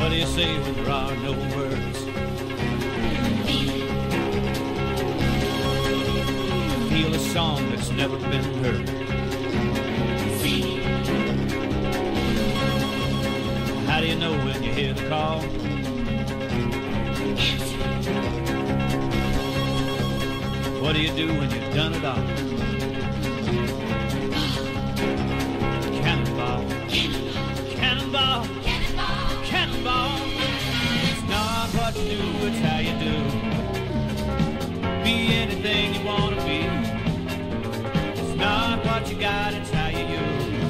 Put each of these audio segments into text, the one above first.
What do you say when there are no words? Feel a song that's never been heard. How do you know when you hear the call? What do you do when you've done it all? Cannonball, cannonball, cannonball, cannonball. It's not what you do, it's how you do. Be anything you want to be. It's not what you got, it's how you use it.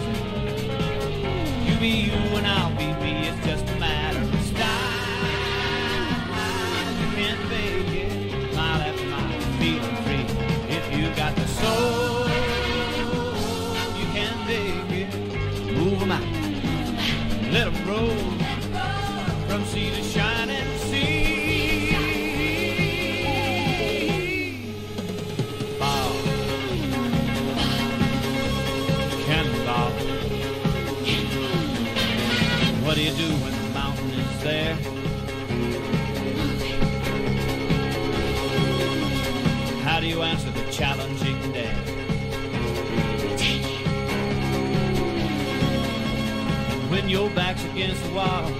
You be you and I'll be me, it's just a matter of style. You can't fake it, mile after mile, feeling free. If you got the soul, you can dig it. Move 'em out, let 'em roll, from sea to shining sea. Ball, cannonball. What do you do when the mountain is there? How do you answer the challenging dare? And when your back's against the wall,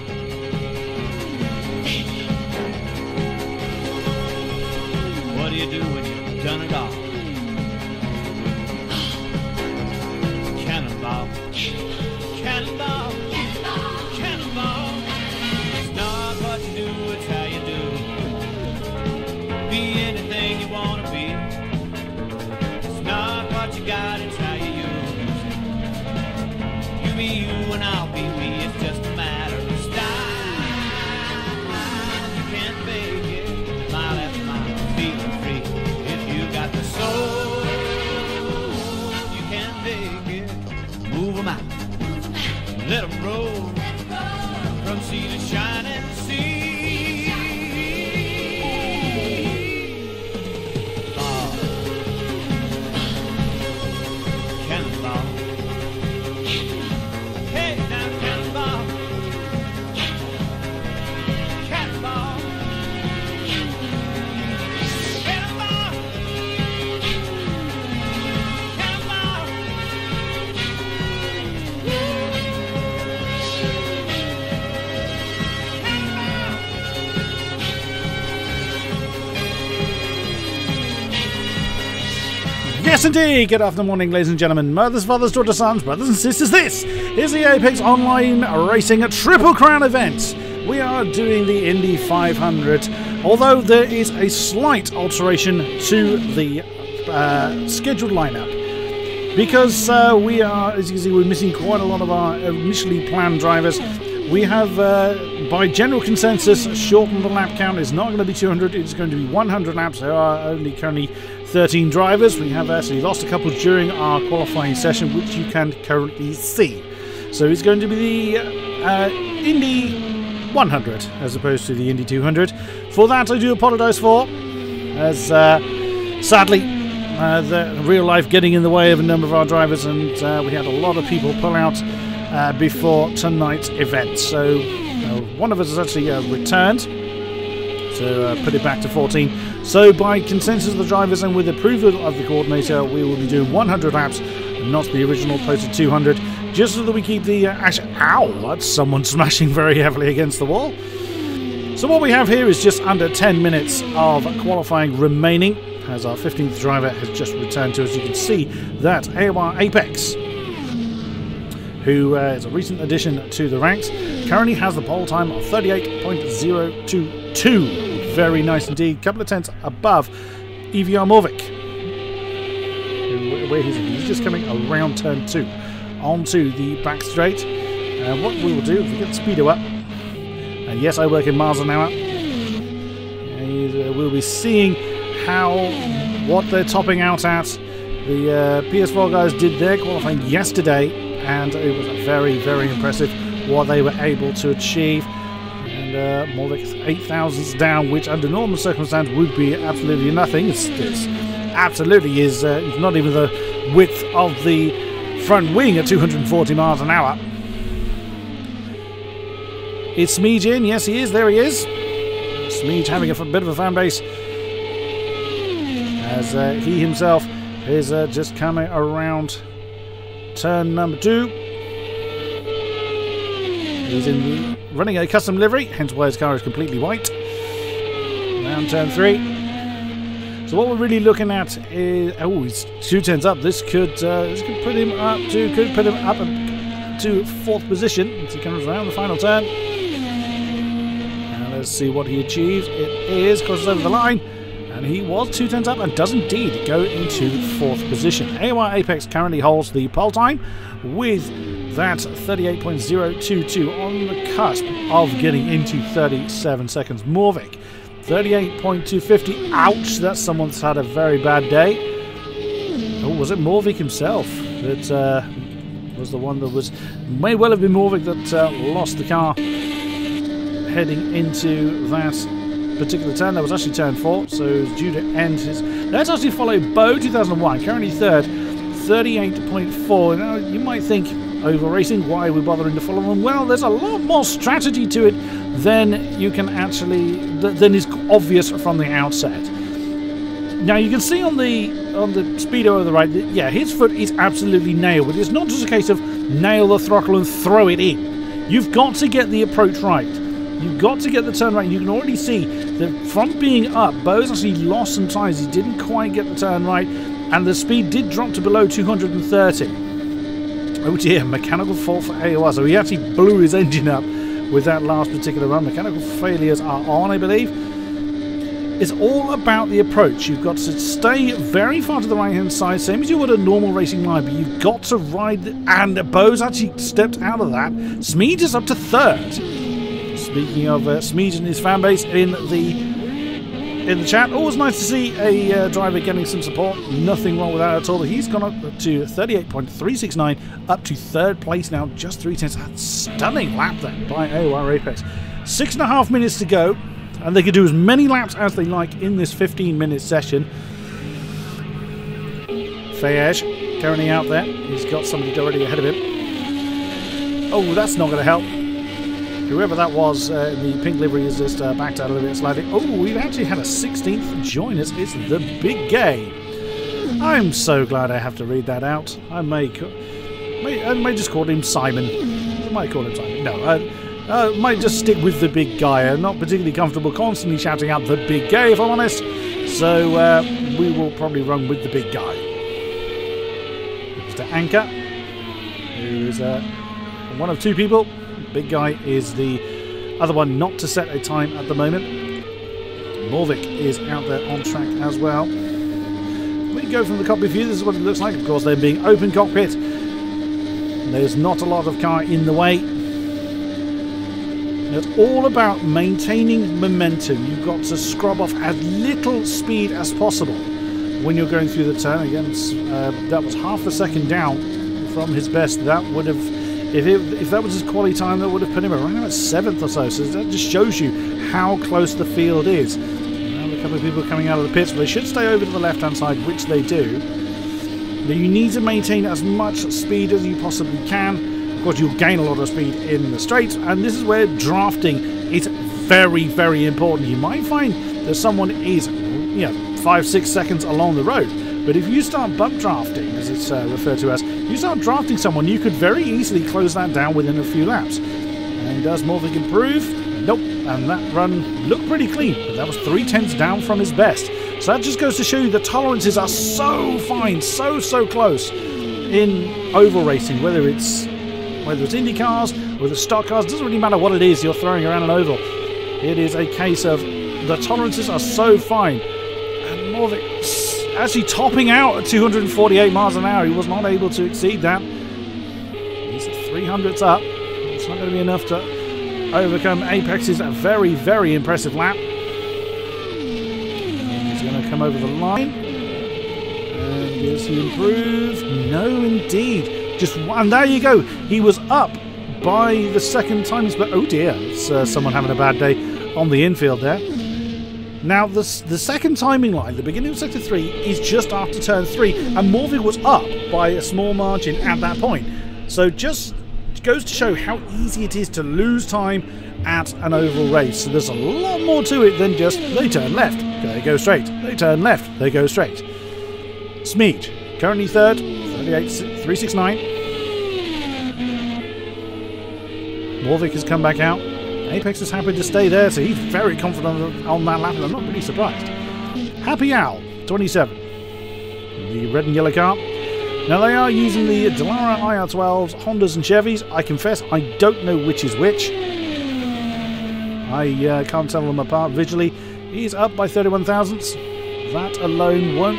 what do you do when you've done it all? Cannonball, cannonball, cannonball. It's not what you do, it's how you do. Be anything you want to be. It's not what you got, it's how you use it. You be you and I'll be me, it's just a matter of style. You can't fake it, mile after mile, feeling free. If you got the soul, you can dig it. Move 'em out, let 'em roll, from sea to shining sea. Cannonball. Hey, now cannonball. Cannonball. Cannonball. Cannonball. Yes, indeed. Good afternoon, morning, ladies and gentlemen, mothers, fathers, daughters, sons, brothers and sisters. This is the Apex Online Racing Triple Crown event. We are doing the Indy 500, although there is a slight alteration to the scheduled lineup. Because we are, as you can see, we're missing quite a lot of our initially planned drivers. We have, by general consensus, shortened the lap count. It's not going to be 200, it's going to be 100 laps. There are only currently 13 drivers. We have actually lost a couple during our qualifying session, which you can currently see. So it's going to be the Indy 100 as opposed to the Indy 200. For that, I do apologise for, as sadly, the real life getting in the way of a number of our drivers, and we had a lot of people pull out before tonight's event. So one of us has actually returned, so put it back to 14. So by consensus of the drivers and with approval of the coordinator, we will be doing 100 laps, and not the original posted 200, just so that we keep the ow, that's someone smashing very heavily against the wall. So what we have here is just under 10 minutes of qualifying remaining, as our 15th driver has just returned to us. You can see that AOR Apex, who is a recent addition to the ranks, currently has the pole time of 38.022. Very nice indeed. Couple of tenths above EVR Morvik. Where is he? He's just coming around turn 2 onto the back straight. What we will do, if we get the speedo up, and yes, I work in miles an hour, we'll be seeing what they're topping out at. The PS4 guys did their qualifying yesterday, and it was very, very impressive what they were able to achieve. And more like 8,000s down, which under normal circumstances would be absolutely nothing. It's absolutely is not even the width of the front wing at 240 miles an hour. Is Smeege in? Yes, he is. There he is. Smeege having a bit of a fan base as he himself is just coming around turn number 2. He's running a custom livery, hence why his car is completely white. Around turn 3. So what we're really looking at is, oh, he's 2 turns up. This could put him up to 4th position as he comes around the final turn. Now let's see what he achieves. It is crosses over the line, and he was 2 turns up and does indeed go into 4th position. AOR Apex currently holds the pole time with that 38.022 on the cusp of getting into 37 seconds. Morvik 38.250. Ouch, that's someone's had a very bad day. Oh, was it Morvik himself that was the one that was... May well have been Morvik that lost the car heading into that particular turn. That was actually turn 4, so it was due to end his... Let's actually follow Bo 2001, currently 3rd, 38.4. Now, you might think, Oval Racing, why are we bothering to follow them? Well, there's a lot more strategy to it than you can actually... than is obvious from the outset. Now, you can see on the speedo over the right, that, yeah, his foot is absolutely nailed, but it's not just a case of nail the throttle and throw it in. You've got to get the approach right. You've got to get the turn right. You can already see that from being up, Bo's actually lost some times. He didn't quite get the turn right, and the speed did drop to below 230. Oh dear, mechanical fault for AOR. So he actually blew his engine up with that last particular run. Mechanical failures are on, I believe. It's all about the approach. You've got to stay very far to the right-hand side, same as you would a normal racing line, but you've got to ride... And Bo's actually stepped out of that. Smeege is up to 3rd. Speaking of Smeege and his fan base in the chat, always nice to see a driver getting some support. Nothing wrong with that at all. He's gone up to 38.369, up to 3rd place now, just 3 tenths. Stunning lap then by AOR Apex. 6.5 minutes to go, and they can do as many laps as they like in this 15-minute session. Fayez currently out there. He's got somebody already ahead of him. Oh, that's not going to help. Whoever that was in the pink livery is just backed out a little bit slightly. Oh, we've actually had a 16th join us. It's the Big Gay. I'm so glad I have to read that out. I may just call him Simon. I might call him Simon. No, I might just stick with the Big Guy. I'm not particularly comfortable constantly shouting out the Big Gay, if I'm honest. So we will probably run with the Big Guy. Mr. Anchor, who is one of 2 people. Big Guy is the other one not to set a time at the moment. Morvik is out there on track as well. We go from the cockpit view. This is what it looks like. Of course, they're being open cockpit. There's not a lot of car in the way. It's all about maintaining momentum. You've got to scrub off as little speed as possible when you're going through the turn. Again, that was half a second down from his best. That would have... If that was his quality time, that would have put him around about 7th or so. So that just shows you how close the field is. Now a couple of people coming out of the pits, but they should stay over to the left-hand side, which they do. But you need to maintain as much speed as you possibly can. Of course, you'll gain a lot of speed in the straights, and this is where drafting is very, very important. You might find that someone is, 5-6 seconds along the road. But if you start bump drafting, as it's referred to as, you start drafting someone, you could very easily close that down within a few laps. And does Morvik improve? Nope. And that run looked pretty clean, but that was 3 tenths down from his best. So that just goes to show you the tolerances are so fine, so close in oval racing, whether it's Indy cars, whether it's stock cars, it doesn't really matter what it is you're throwing around an oval. It is a case of the tolerances are so fine. And Morvik actually topping out at 248 miles an hour. He was not able to exceed that. He's 300s up. It's not going to be enough to overcome Apex's very, very impressive lap. And he's going to come over the line. And does he improve? No, indeed. Just one. There you go. He was up by the second time. But oh dear, it's someone having a bad day on the infield there. Now, the second timing line, the beginning of Sector 3, is just after Turn 3, and Morvik was up by a small margin at that point. So just goes to show how easy it is to lose time at an oval race. So there's a lot more to it than just they turn left, they go straight, they turn left, they go straight. Smeed, currently third, 38.369. Warwick has come back out. Apex is happy to stay there, so he's very confident on that lap, and I'm not really surprised. Happy Owl, 27. The red and yellow car. Now they are using the Dallara IR12s, Hondas and Chevys. I confess I don't know which is which. I can't tell them apart visually. He's up by 31 thousandths. That alone won't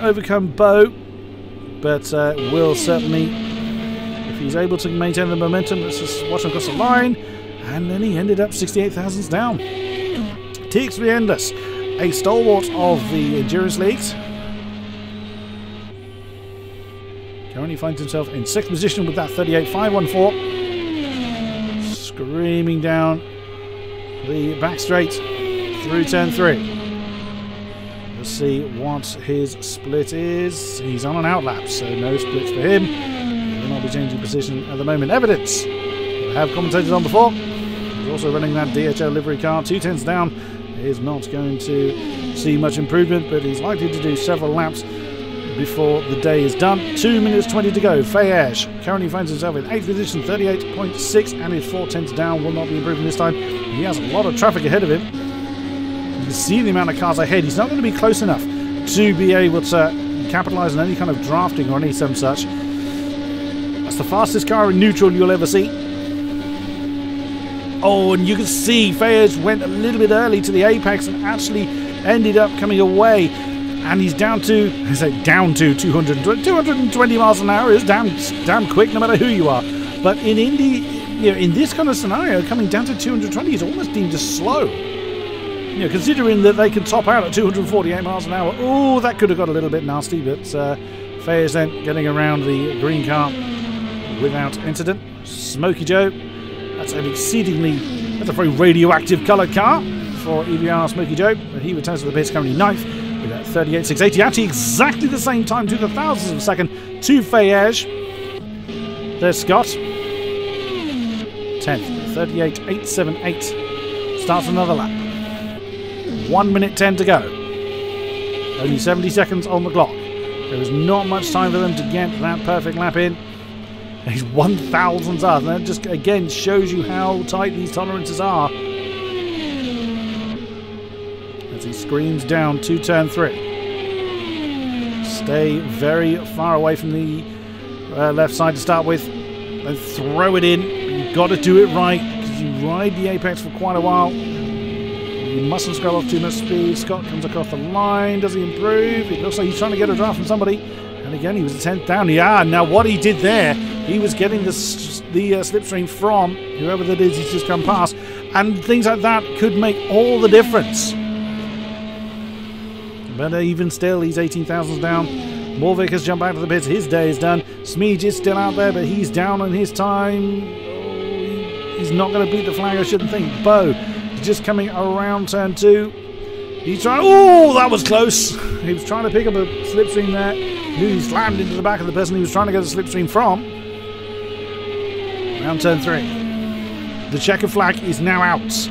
overcome Bo, but will certainly, if he's able to maintain the momentum. Let's just watch him cross the line, and then he ended up 68 thousandths down. TX3 Endless, a stalwart of the endurance leagues. Currently finds himself in 6th position with that 38.514. Screaming down the back straight through turn 3. Let's see what his split is. He's on an outlap, so no splits for him. He will not be changing position at the moment. Evidence, I have commentated on before. He's also running that DHL livery car. 2 tenths down is not going to see much improvement, but he's likely to do several laps before the day is done. 2 minutes 20 to go. Fayez currently finds himself in 8th position, 38.6, and is 4 tenths down. Will not be improving this time. He has a lot of traffic ahead of him. You can see the amount of cars ahead. He's not going to be close enough to be able to capitalise on any kind of drafting or any some such. That's the fastest car in neutral you'll ever see. Oh, and you can see Fayez went a little bit early to the apex and actually ended up coming away. And he's down to 220 miles an hour is damn quick no matter who you are. But in Indy, you know, in this kind of scenario, coming down to 220 is almost deemed as slow. You know, considering that they can top out at 248 miles an hour. Oh, that could have got a little bit nasty, but Fayez then getting around the green car without incident. Smokey Joe, that's a very radioactive coloured car for EVR Smokey Joe. He returns to the pits currently 9th. With that 38.680, actually exactly the same time to the thousandths of a second to Fayez. There's Scott. 10th, 38.878. Starts another lap. 1 minute 10 to go. Only 70 seconds on the clock. There is not much time for them to get that perfect lap in. He's 1,000ths up, and that just again shows you how tight these tolerances are. He screams down to turn 3. Stay very far away from the left side to start with, and throw it in. You've got to do it right because you ride the apex for quite a while. You mustn't scroll off too much speed. Scott comes across the line. Does he improve? It looks like he's trying to get a draft from somebody. And again, he was a 10th down. Yeah, now what he did there, he was getting the slipstream from whoever that is he's just come past, and things like that could make all the difference. But even still, he's 18,000 down. Morvik has jumped back to the pits. His day is done. Smeed is still out there, but he's down on his time. Oh, he's not going to beat the flag, I shouldn't think. Bo is just coming around turn 2. He's trying. Oh, that was close. He was trying to pick up a slipstream there. He slammed into the back of the person he was trying to get a slipstream from. Around turn 3. The checker flag is now out.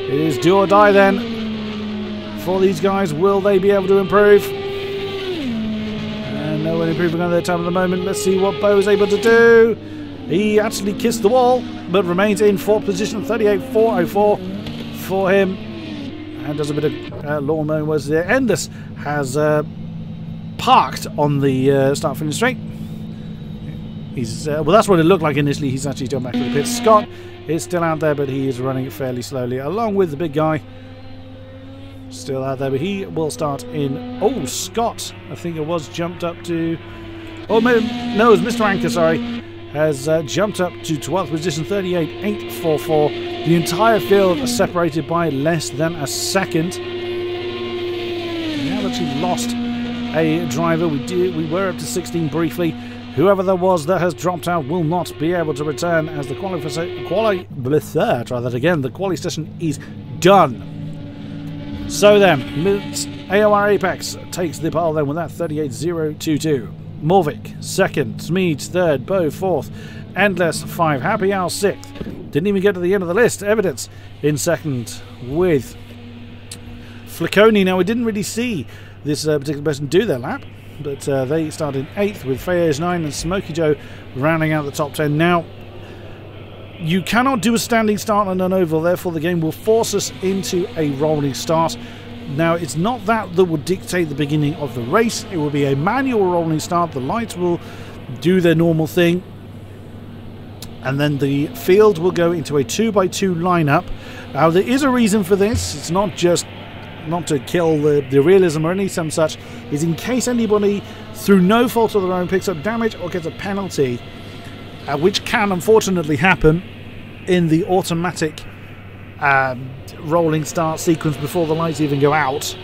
It is do or die then. For these guys, will they be able to improve? And no one improving on their time at the moment. Let's see what Bo is able to do. He actually kissed the wall, but remains in 4th position, 38.404 for him. And does a bit of lawn mowing was there. Endless has parked on the start-finish straight. He's well, that's what it looked like initially. He's actually gone back to the pits. Scott is still out there, but he is running fairly slowly, along with the big guy. Still out there, but he will start in. Oh, Scott, I think it was jumped up to. Oh, no, it was Mr. Anchor, sorry. Has jumped up to 12th position, 38.844. The entire field is separated by less than a second. We have actually lost a driver. We were up to 16 briefly. Whoever there was that has dropped out will not be able to return as the quali session is done. So then, AOR Apex takes the pole then with that 38.022. Morvik, second. Smeeds, third. Bow, fourth. Endless, 5. Happy Hour, 6th. Didn't even get to the end of the list. Evidence in second with Flaconi. Now, we didn't really see this particular person do their lap, but they started 8th with Fayez 9 and Smokey Joe rounding out the top 10. Now, you cannot do a standing start on an oval, therefore the game will force us into a rolling start. Now, it's not that will dictate the beginning of the race. It will be a manual rolling start. The lights will do their normal thing, and then the field will go into a 2x2 lineup. Now, there is a reason for this. It's not just not to kill the realism or anything such. Is in case anybody, through no fault of their own, picks up damage or gets a penalty, which can unfortunately happen in the automatic rolling start sequence before the lights even go out.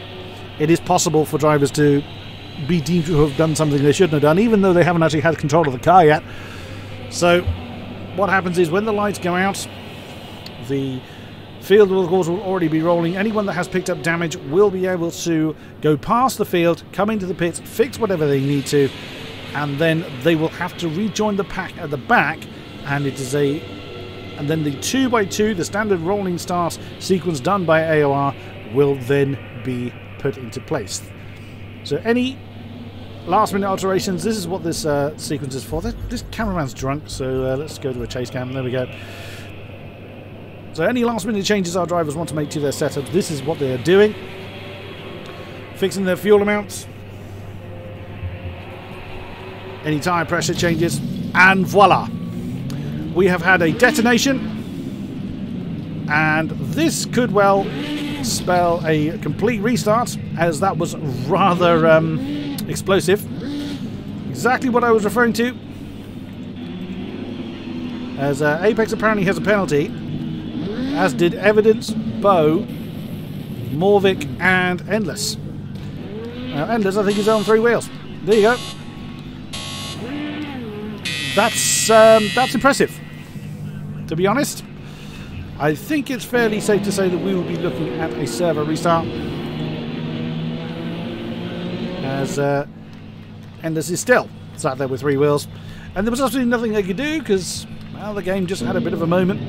It is possible for drivers to be deemed to have done something they shouldn't have done, even though they haven't actually had control of the car yet. So what happens is when the lights go out, the field will, of course, will already be rolling. Anyone that has picked up damage will be able to go past the field, come into the pits, fix whatever they need to, and then they will have to rejoin the pack at the back, and it is and then the 2x2, the standard rolling start sequence done by AOR, will then be put into place. So any last minute alterations, this is what this sequence is for. This cameraman's drunk, so let's go to a chase cam. There we go. So any last minute changes our drivers want to make to their setups, this is what they are doing. Fixing their fuel amounts, any tyre pressure changes, and voila! We have had a detonation, and this could well spell a complete restart, as that was rather explosive. Exactly what I was referring to, as Apex apparently has a penalty, as did Evidence, Bow, Morvik, and Endless. Now, Endless, I think, is on 3 wheels. There you go. That's impressive. To be honest, I think it's fairly safe to say that we will be looking at a server restart, as Endless is still sat there with 3 wheels, and there was absolutely nothing they could do because, well, the game just had a bit of a moment.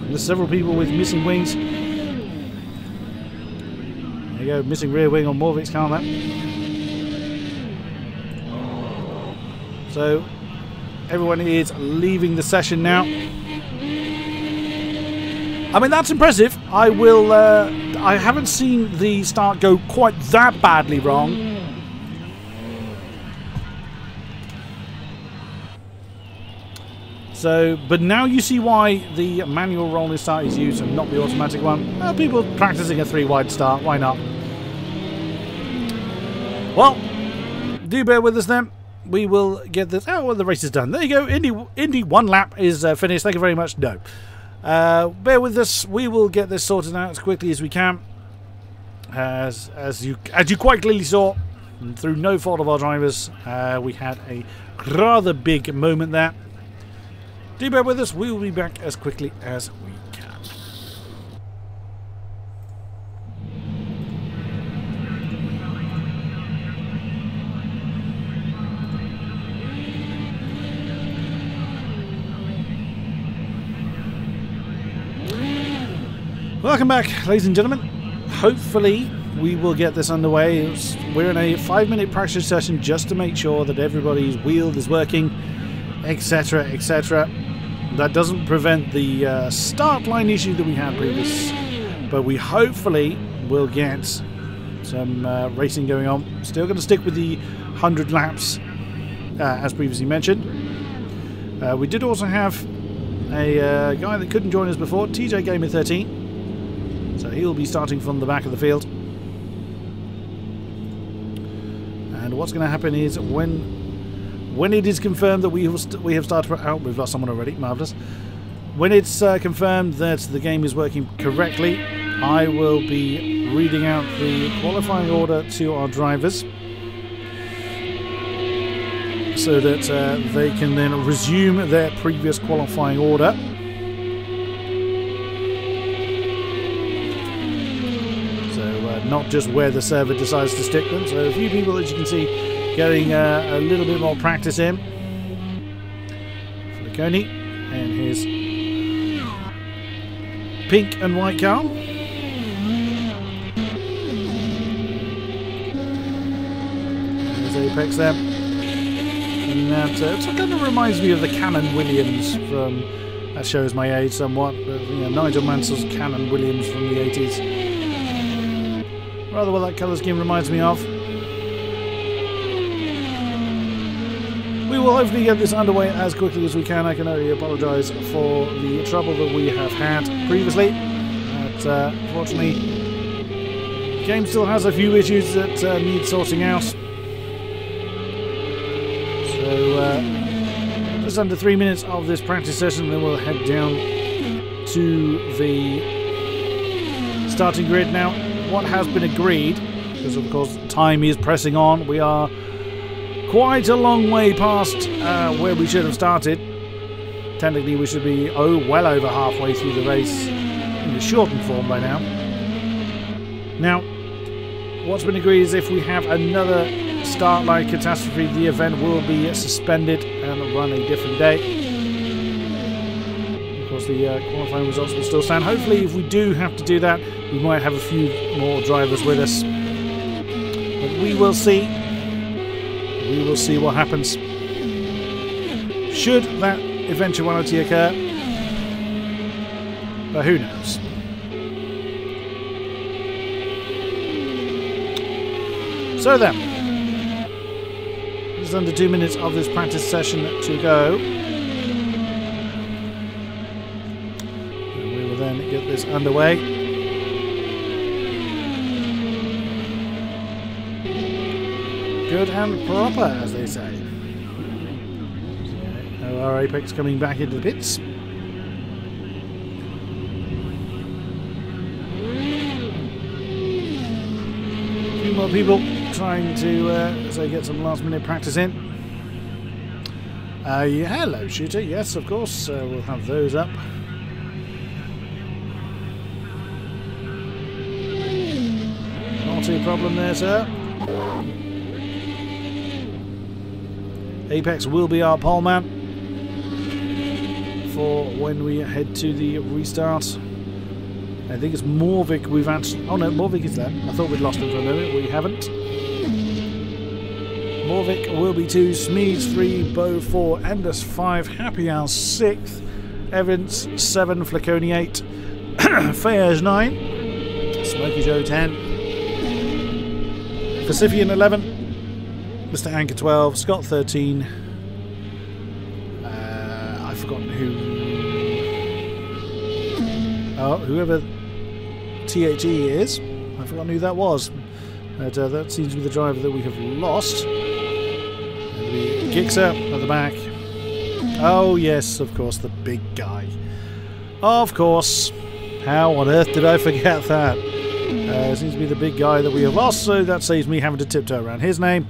There's several people with missing wings. There you go, missing rear wing on Morvik's car there. So everyone is leaving the session now. I mean, that's impressive. I haven't seen the start go quite that badly wrong. So, but now you see why the manual rolling start is used and not the automatic one. Well, people practicing a 3-wide start, why not? Well, do bear with us then. We will get this. Oh, well, the race is done. There you go. Indy 1 lap is finished. Thank you very much. No. Bear with us. We will get this sorted out as quickly as we can. As you quite clearly saw, through no fault of our drivers, we had a rather big moment there. Do bear with us. We will be back as quickly as we can. Welcome back, ladies and gentlemen. Hopefully we will get this underway. We're in a 5-minute practice session just to make sure that everybody's wheel is working, etc, etc. That doesn't prevent the start line issue that we had previous, but we hopefully will get some racing going on. Still going to stick with the 100 laps as previously mentioned. We did also have a guy that couldn't join us before, TJ Gamer 13, so he'll be starting from the back of the field. And what's going to happen is when it is confirmed that we have started... Oh, we've lost someone already. Marvellous. When it's confirmed that the game is working correctly, I will be reading out the qualifying order to our drivers so that they can then resume their previous qualifying order. So not just where the server decides to stick them. So a few people, as you can see, getting a little bit more practice in. Flicconi and his pink and white car. There's Apex there. And that kind of reminds me of the Cannon Williams from... That shows my age somewhat, but you know, Nigel Mansell's Cannon Williams from the 80s. Rather what that colour scheme reminds me of. We will hopefully get this underway as quickly as we can. I can only apologise for the trouble that we have had previously. But unfortunately, the game still has a few issues that need sorting out. So, just under 3 minutes of this practice session, then we'll head down to the starting grid. Now, what has been agreed, because of course time is pressing on, we are quite a long way past where we should have started. Technically we should be well over halfway through the race in the shortened form by now. Now, what's been agreed is if we have another start line catastrophe, the event will be suspended and run a different day. Of course, the qualifying results will still stand. Hopefully, if we do have to do that, we might have a few more drivers with us. But we will see. We will see what happens. Should that eventuality occur, but who knows? So then, there's under 2 minutes of this practice session to go. And we will then get this underway. Good and proper, as they say. AOR Apex coming back into the pits. A few more people trying to get some last minute practice in. Yeah, hello shooter, yes of course, we'll have those up. Not a problem there, sir. Apex will be our pole man for when we head to the restart. I think it's Morvik we've actually... Oh no, Morvik is there. I thought we'd lost him for a moment. We haven't. Morvik will be 2, Smeeds 3, Bo 4, Enders 5, Happy Hour 6, Evans 7, Flicconi 8, Fayers 9, Smokey Joe 10, Pacifian 11, Mr. Anchor 12, Scott 13, I've forgotten who... Oh, whoever THE is. I've forgotten who that was. But that seems to be the driver that we have lost. Gixxer at the back. Oh yes, of course, the big guy. Of course. How on earth did I forget that? Seems to be the big guy that we have lost, so that saves me having to tiptoe around his name.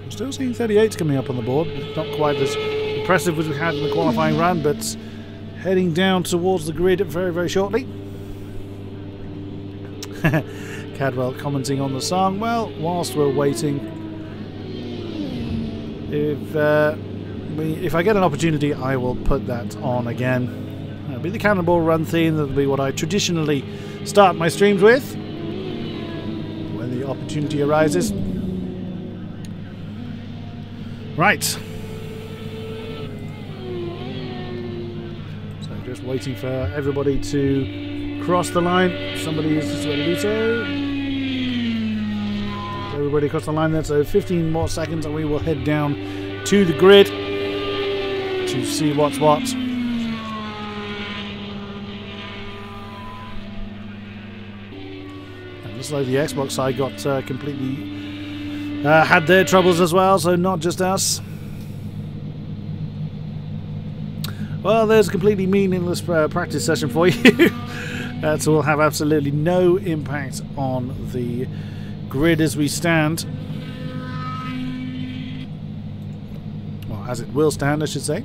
I'm still seeing 38 coming up on the board. Not quite as impressive as we had in the qualifying run, but heading down towards the grid very, very shortly. Cadwell commenting on the song. Well, whilst we're waiting, if I get an opportunity, I will put that on again. It'll be the Cannonball Run theme. That'll be what I traditionally start my streams with when the opportunity arises. Right. So just waiting for everybody to cross the line. Somebody is just ready to do so. Everybody across the line there, so 15 more seconds and we will head down to the grid to see what's what. And looks like the Xbox side got completely had their troubles as well, so not just us. Well, there's a completely meaningless practice session for you. That will have absolutely no impact on the grid as we stand. Well, as it will stand, I should say.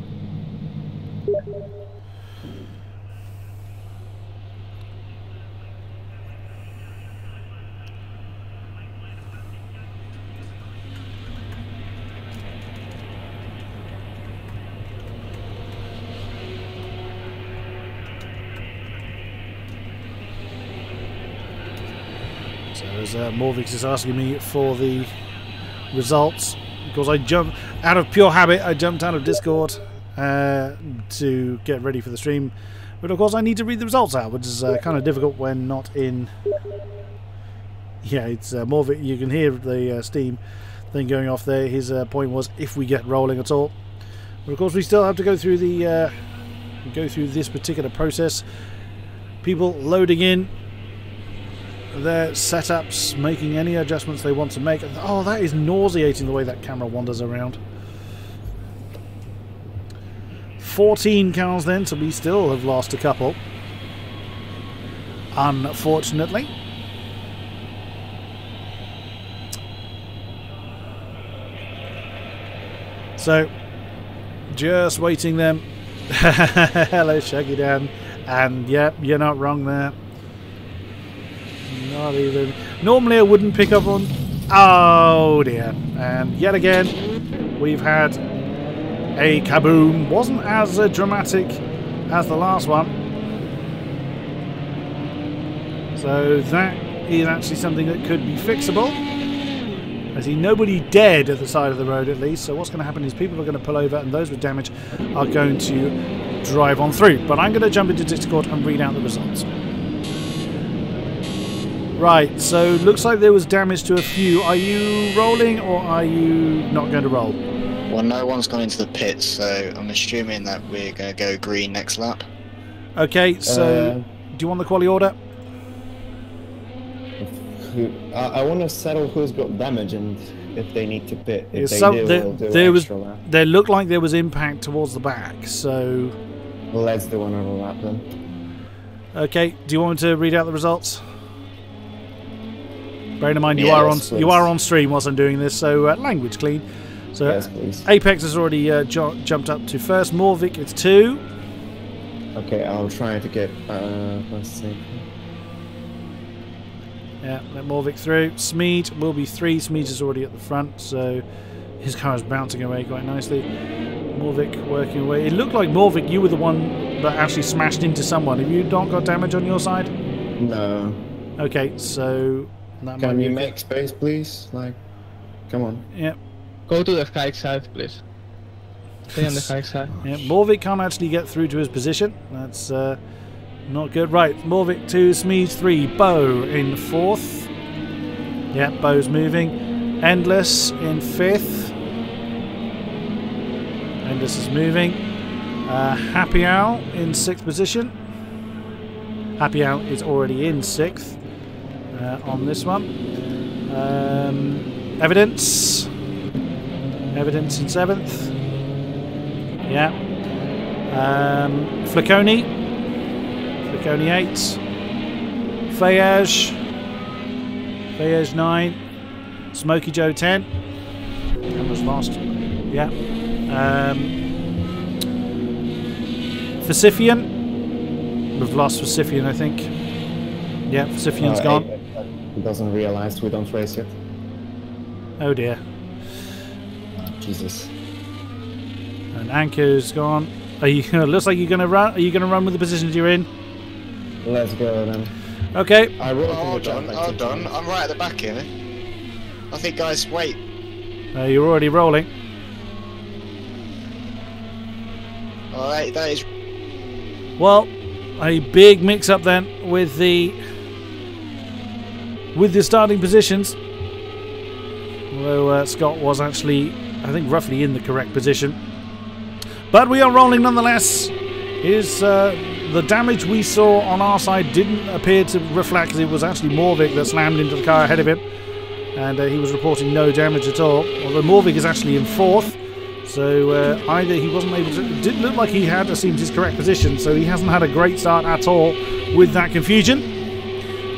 as Morvix is asking me for the results, because I jumped out of pure habit. I jumped out of Discord to get ready for the stream, but of course I need to read the results out, which is kind of difficult when not in. Yeah, it's Morvix. You can hear the Steam thing going off there. His point was if we get rolling at all, but of course we still have to go through the this particular process. People loading in their setups, making any adjustments they want to make. Oh, that is nauseating the way that camera wanders around. 14 cars then, so we still have lost a couple, unfortunately. So, just waiting them. Hello, Shaggy Dan. And yep, you're not wrong there. Not even. Normally I wouldn't pick up on. Oh dear. And yet again, we've had a kaboom. Wasn't as dramatic as the last one. So that is actually something that could be fixable. I see nobody dead at the side of the road at least. So what's going to happen is people are going to pull over and those with damage are going to drive on through. But I'm going to jump into Discord and read out the results. Right, so looks like there was damage to a few. Are you rolling or are you not going to roll? Well, no one's gone into the pits, so I'm assuming that we're going to go green next lap. Okay, so do you want the quali order? I want to settle who's got damage and if they need to pit. If they do, we'll do there was extra lap. there looked like there was impact towards the back, so Let's do another lap then. okay. Do you want me to read out the results? Bearing in mind you Yeah, are yes, on please. stream whilst I'm doing this, so language clean. So Yes, please. Apex has already jumped up to first. Morvik it's 2. Okay, I'll try to get let's see. Yeah, let Morvik through. Smeed will be 3. Smeed is already at the front, so his car is bouncing away quite nicely. Morvik working away. It looked like Morvik, you were the one that actually smashed into someone. Have you not got damage on your side? No. Okay, so that might Can be you okay. make space, please? Like, come on. Yeah, Go to the kite side, please. Stay on the kite side. yeah. Morvik can't actually get through to his position. That's not good. Right, Morvik 2, Smeed 3, Bo in 4th. Yeah, Bo's moving. Endless in 5th. Endless is moving. Happy Owl in 6th position. Happy Owl is already in 6th on this one. Evidence. Evidence in 7th. Yeah. Flaconi. Flaconi 8. Fayage. Fayage 9. Smokey Joe 10. Camera's lost. Yeah. Fasifian. We've lost Fasifian, I think. Yeah, Fasifian's gone. He doesn't realize we don't race yet. Oh dear. Jesus. And Anchor's gone. Are you? Looks like you're gonna run. Are you gonna run with the positions you're in? Let's go then. Okay. I wrote Hold on. I'm right at the back here. I think, guys, wait. You're already rolling. Alright, that is. Well, a big mix-up then with the starting positions. Although Scott was actually, I think, roughly in the correct position. But we are rolling nonetheless. The damage we saw on our side didn't appear to reflect, because it was actually Morvik that slammed into the car ahead of him. And he was reporting no damage at all. Although Morvik is actually in 4th. So either he wasn't able to... It didn't look like he had assumed his correct position. So he hasn't had a great start at all with that confusion.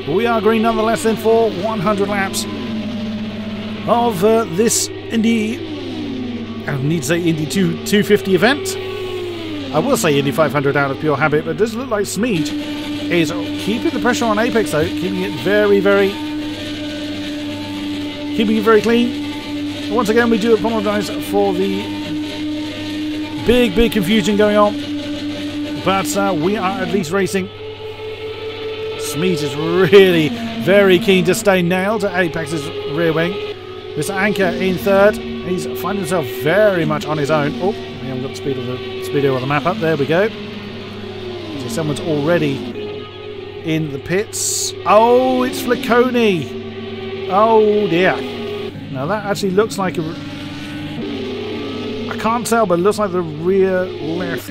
But we are green nonetheless then for 100 laps of this Indy... I need to say Indy 250 event. I will say Indy 500 out of pure habit, but it does look like Smeed is keeping the pressure on Apex though, keeping it very clean. Once again, we do apologise for the big confusion going on, but we are at least racing. Smeed is really very keen to stay nailed to Apex's rear wing. Mr. Anchor in third. He's finding himself very much on his own. Oh, we haven't got the speedo of the map up. There we go. So someone's already in the pits. Oh, it's Flaconi. Oh dear. Now that actually looks like a... I can't tell, but it looks like the rear left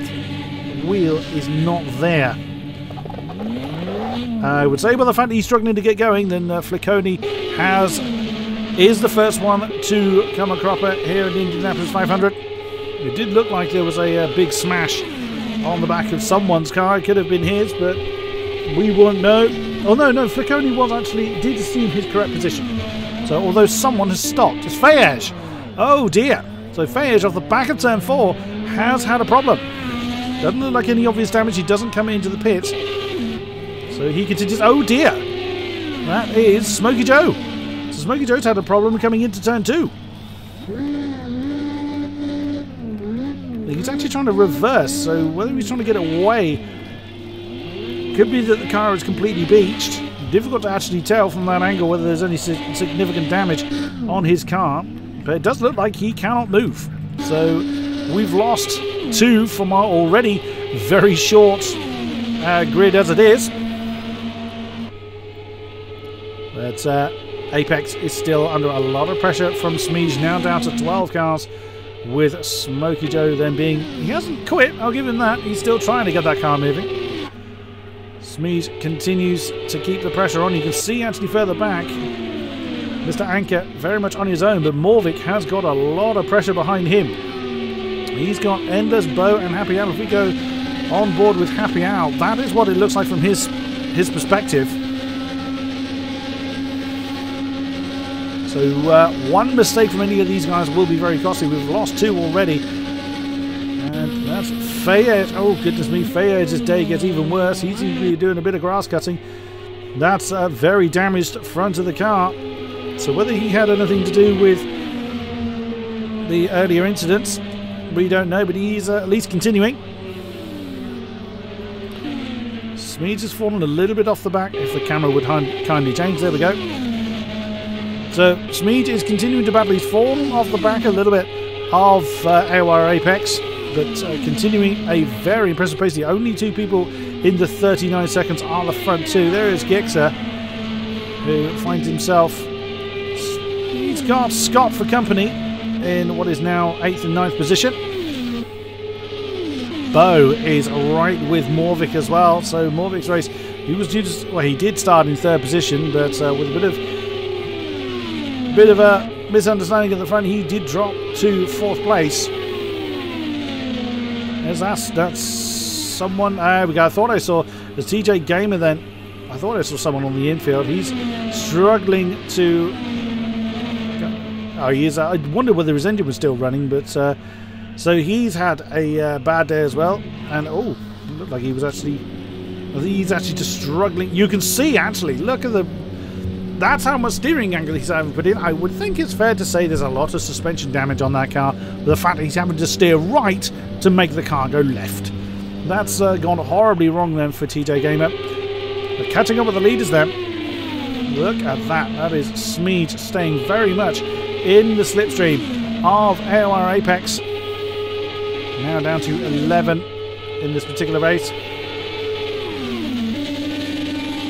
wheel is not there. I would say by the fact that he's struggling to get going, then Flaconi is the first one to come a cropper here at the Indianapolis 500. It did look like there was a big smash on the back of someone's car. It could have been his, but we won't know. Oh no, Flaconi did assume his correct position. So although someone has stopped, it's Fayage. Oh dear. So Fayage off the back of turn 4 has had a problem. Doesn't look like any obvious damage. He doesn't come into the pits. So he continues. Oh dear. That is Smokey Joe. So Smokey Joe's had a problem coming into turn 2. He's actually trying to reverse. So whether he's trying to get away, could be that the car is completely beached. Difficult to actually tell from that angle whether there's any significant damage on his car. But it does look like he cannot move. So we've lost 2 from our already very short grid as it is. But Apex is still under a lot of pressure from Smeege, now down to 12 cars, with Smokey Joe then being... He hasn't quit, I'll give him that. He's still trying to get that car moving. Smeege continues to keep the pressure on. You can see actually further back, Mr. Anchor very much on his own, but Morvik has got a lot of pressure behind him. He's got Enders, Bo and Happy Owl. If we go on board with Happy Owl, that is what it looks like from his perspective. So one mistake from any of these guys will be very costly. We've lost 2 already. And that's Fayette. Oh, goodness me. Fayette's day gets even worse. He's doing a bit of grass cutting. That's a very damaged front of the car. So whether he had anything to do with the earlier incidents, we don't know. But he's at least continuing. Smeege has fallen a little bit off the back. If the camera would kindly change. There we go. So Smeege is continuing to battle. He's fallen off the back a little bit of AOR Apex, but continuing a very impressive pace. The only 2 people in the 39 seconds are the front 2. There is Gixxer, who finds himself... He's got Scott for company in what is now 8th and 9th position. Bo is right with Morvik as well. So Morvik's race, he was due to... Well, he did start in 3rd position, but with a bit of a misunderstanding at the front, he did drop to 4th place. That's someone. There we go. I thought I saw the TJ Gamer then. I thought I saw someone on the infield. He's struggling to... Oh, he is. I wonder whether his engine was still running, but so he's had a bad day as well. And oh, it looked like he was actually... I think he's actually just struggling. You can see actually. Look at the... That's how much steering angle he's having put in. I would think it's fair to say there's a lot of suspension damage on that car. The fact that he's having to steer right to make the car go left. That's gone horribly wrong then for TJ Gamer. But catching up with the leaders then. Look at that. That is Smeege staying very much in the slipstream of AOR Apex. Now down to 11 in this particular race.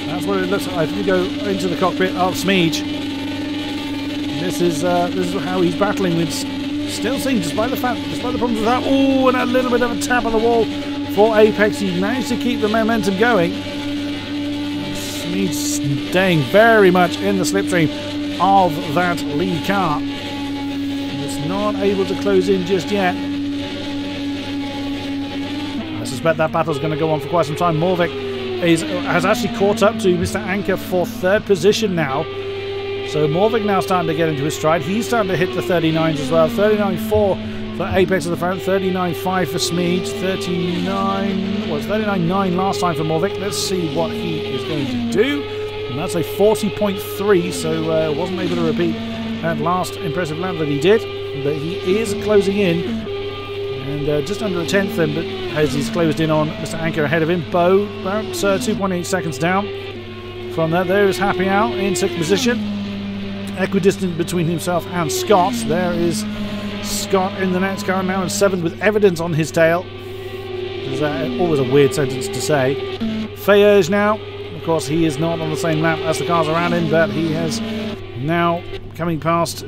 That's what it looks like. If we go into the cockpit of Smeege, this is how he's battling with. Still seeing, despite the problems with that. Oh, and a little bit of a tap on the wall for Apex. He managed to keep the momentum going. Smeege staying very much in the slipstream of that lead car. It's not able to close in just yet. I suspect that battle's going to go on for quite some time. Morvik has actually caught up to Mr. Anchor for 3rd position now. So Morvik now starting to get into his stride. He's starting to hit the 39s as well. 39.4 for Apex at the front. 39.5 for Smeege. 39.9 last time for Morvik. Let's see what he is going to do. And that's a 40.3, so wasn't able to repeat that last impressive lap that he did. But he is closing in. And just under a 10th then, but as he's closed in on Mr. Anchor ahead of him. Bo, about 2.8 seconds down from there. There is Happy Hour in second position. Equidistant between himself and Scott. There is Scott in the next car now in 7th with Evidence on his tail. Always a weird sentence to say. Fayez now. Of course, he is not on the same lap as the cars around him, but he has now coming past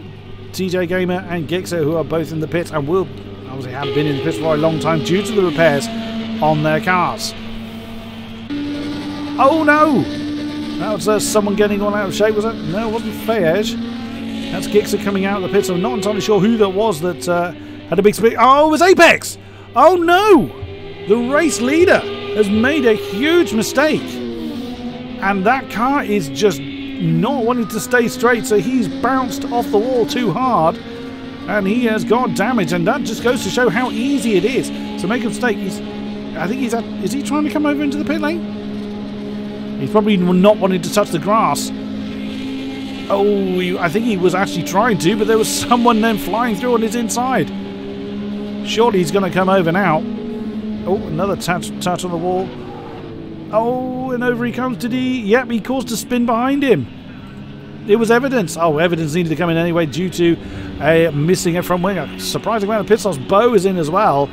TJ Gamer and Gixxer, who are both in the pits and will obviously have been in the pits for a long time due to the repairs on their cars. Oh no! That was someone getting all out of shape, was it? No, it wasn't Fayez. That's Gixxer coming out of the pits. I'm not entirely sure who that was that had a big speed. Oh, it was Apex! Oh no! The race leader has made a huge mistake. And that car is just not wanting to stay straight, so he's bounced off the wall too hard. And he has got damage, and that just goes to show how easy it is to make a mistake. I think is he trying to come over into the pit lane? He's probably not wanting to touch the grass. Oh, I think he was actually trying to, but there was someone then flying through on his inside. Surely he's going to come over now. Oh, another touch on the wall. Oh, and over he comes to Yep, he caused a spin behind him. It was Evidence. Oh, Evidence needed to come in anyway due to a missing a front wing. A surprising amount of pit stops. Bo is in as well.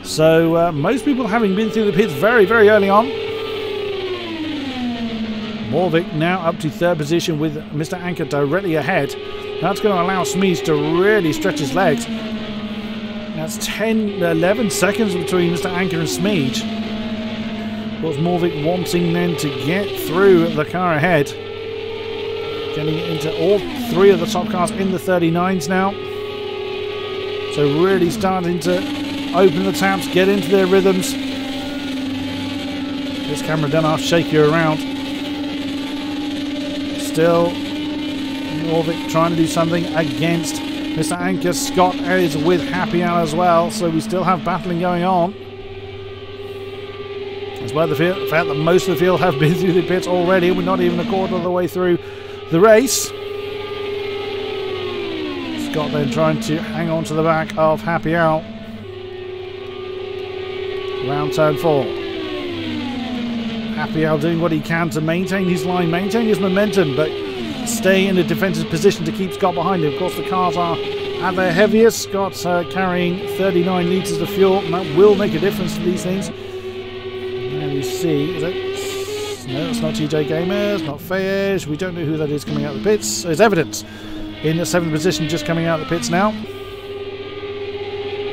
So most people having been through the pits very, very early on. Morvik now up to 3rd position with Mr. Anchor directly ahead. That's going to allow Smeeze to really stretch his legs. That's 11 seconds between Mr. Anchor and Smeege. Of course, Morvik wanting then to get through the car ahead. Getting into all 3 of the top cars in the 39s now. So really starting to open the taps, get into their rhythms. This camera done half shake you around. Still, Morvik trying to do something against Mr. Anchor. Scott is with Happy Hour as well, so we still have battling going on. Despite the fact that most of the field have been through the pits already, we're not even a quarter of the way through the race. Scott then trying to hang on to the back of Happy Hour. Round turn 4. Happy Hour doing what he can to maintain his line, maintain his momentum, but stay in a defensive position to keep Scott behind him. Of course, the cars are at their heaviest. Scott's carrying 39 litres of fuel, and that will make a difference to these things. And we see, is it? No, it's not TJ Gamer, it's not Fayez. We don't know who that is coming out of the pits. It's Evidence in the 7th position, just coming out of the pits now.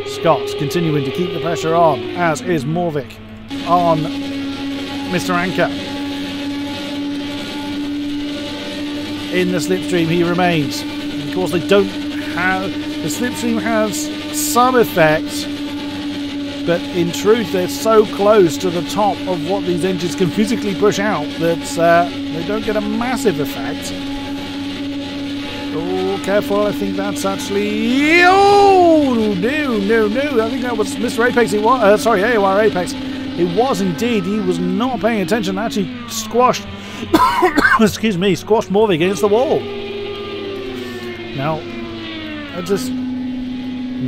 Scott's continuing to keep the pressure on, as is Morvik on Mr. Anchor. In the slipstream he remains. And of course they don't have... The slipstream has some effect, but in truth they're so close to the top of what these engines can physically push out that they don't get a massive effect. Oh, careful, I think that's actually... Oh, no. I think that was Mr. Apex. It was, sorry, AOR Apex. It was indeed. He was not paying attention. Actually squashed... excuse me, squashed Morvik against the wall. Now,